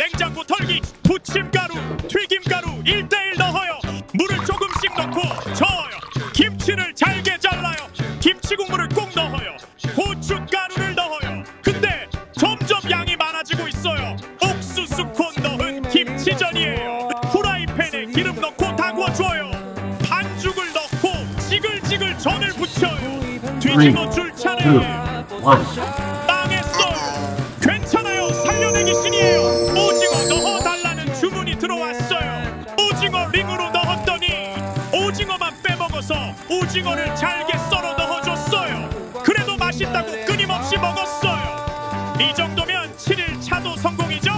냉장고 털기, 부침가루, 튀김가루 1:1 넣어요. 물을 조금씩 넣고 저어요. 김치를 잘게 잘라요. 김치 국물을 꼭 넣어요. 고춧가루를 넣어요. 근데 점점 양이 많아지고 있어요. 옥수수 콘 넣은 김치전이에요. 프라이팬에 기름 넣고 다 구워줘요. 반죽을 넣고 지글지글 전을 부쳐요. 뒤집어 줄 차례예요. 망했어요. 괜찮아요. 살려내기 신이에요. 오징어 넣어달라는 주문이 들어왔어요. 오징어 링으로 넣었더니 오징어만 빼먹어서 오징어를 잘게 썰어 넣어줬어요. 그래도 맛있다고 끊임없이 먹었어요. 이 정도면 7일 차도 성공이죠?